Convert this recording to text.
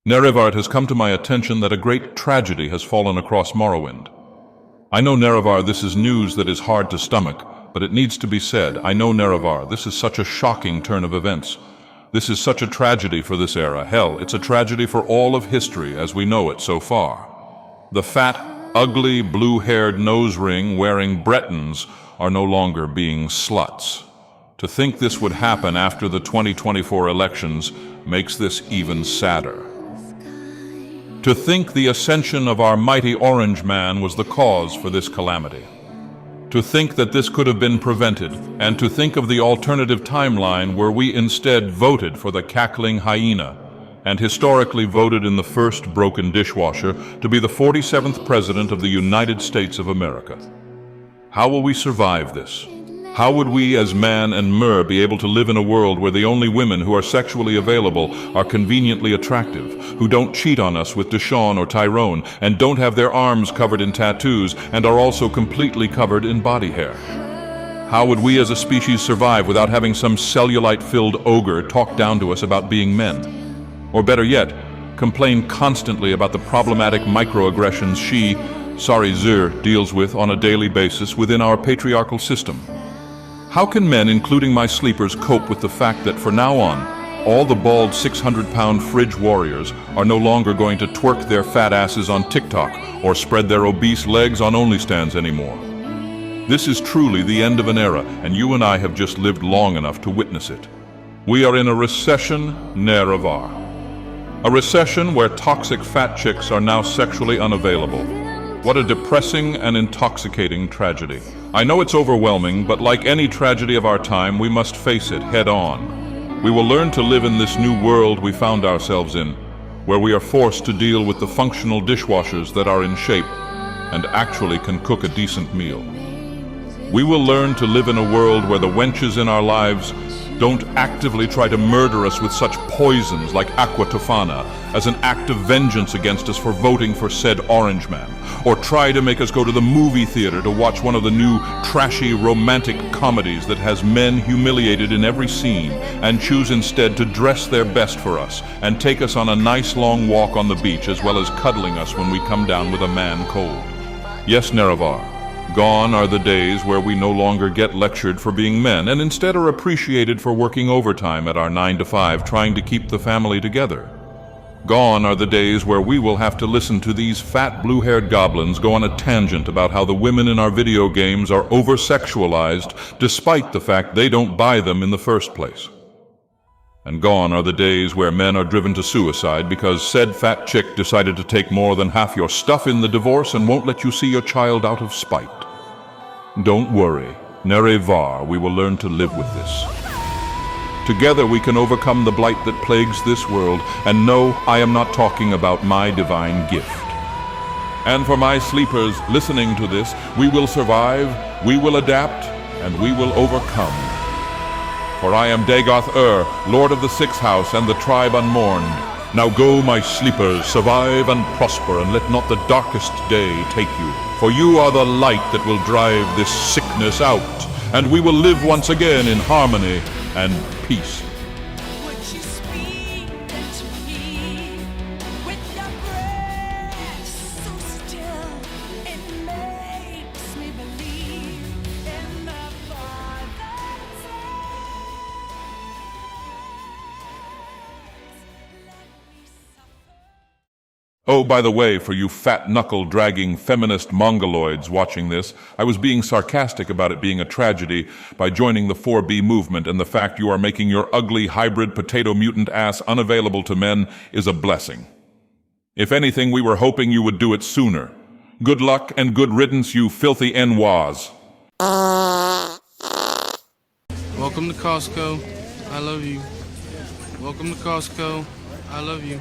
Nerevar, it has come to my attention that a great tragedy has fallen across Morrowind. I know, Nerevar, this is news that is hard to stomach, but it needs to be said. I know, Nerevar, this is such a shocking turn of events. This is such a tragedy for this era. Hell, it's a tragedy for all of history as we know it so far. The fat, ugly, blue-haired nose ring wearing Bretons are no longer being sluts. To think this would happen after the 2024 elections makes this even sadder. To think the ascension of our mighty Orange Man was the cause for this calamity. To think that this could have been prevented, and to think of the alternative timeline where we instead voted for the cackling hyena, and historically voted in the first broken dishwasher to be the 47th President of the United States of America. How will we survive this? How would we as Man and Mer be able to live in a world where the only women who are sexually available are conveniently attractive, who don't cheat on us with Deshawn or Tyrone, and don't have their arms covered in tattoos and are also completely covered in body hair? How would we as a species survive without having some cellulite-filled ogre talk down to us about being men? Or better yet, complain constantly about the problematic microaggressions she, sorry Zur, deals with on a daily basis within our patriarchal system? How can men, including my sleepers, cope with the fact that from now on, all the bald 600-pound fridge warriors are no longer going to twerk their fat asses on TikTok or spread their obese legs on OnlyStans anymore? This is truly the end of an era, and you and I have just lived long enough to witness it. We are in a recession, Nerevar. A recession where toxic fat chicks are now sexually unavailable. What a depressing and intoxicating tragedy. I know it's overwhelming, but like any tragedy of our time, we must face it head on. We will learn to live in this new world we found ourselves in, where we are forced to deal with the functional dishwashers that are in shape and actually can cook a decent meal. We will learn to live in a world where the wenches in our lives don't actively try to murder us with such poisons like aqua tofana as an act of vengeance against us for voting for said Orange Man, or try to make us go to the movie theater to watch one of the new trashy romantic comedies that has men humiliated in every scene and choose instead to dress their best for us and take us on a nice long walk on the beach as well as cuddling us when we come down with a man cold. Yes, Nerevar. Gone are the days where we no longer get lectured for being men and instead are appreciated for working overtime at our 9-to-5 trying to keep the family together. Gone are the days where we will have to listen to these fat blue-haired goblins go on a tangent about how the women in our video games are over-sexualized despite the fact they don't buy them in the first place. And gone are the days where men are driven to suicide because said fat chick decided to take more than half your stuff in the divorce and won't let you see your child out of spite. Don't worry, Nerevar, we will learn to live with this. Together we can overcome the blight that plagues this world, and no, I am not talking about my divine gift. And for my sleepers listening to this, we will survive, we will adapt, and we will overcome. For I am Dagoth Ur, Lord of the Sixth House and the Tribe Unmourned. Now go, my sleepers, survive and prosper, and let not the darkest day take you. For you are the light that will drive this sickness out, and we will live once again in harmony and peace. Oh, by the way, for you fat knuckle-dragging feminist mongoloids watching this, I was being sarcastic about it being a tragedy by joining the 4B movement, and the fact you are making your ugly hybrid potato mutant ass unavailable to men is a blessing. If anything, we were hoping you would do it sooner. Good luck and good riddance, you filthy NWAs. Welcome to Costco. I love you. Welcome to Costco. I love you.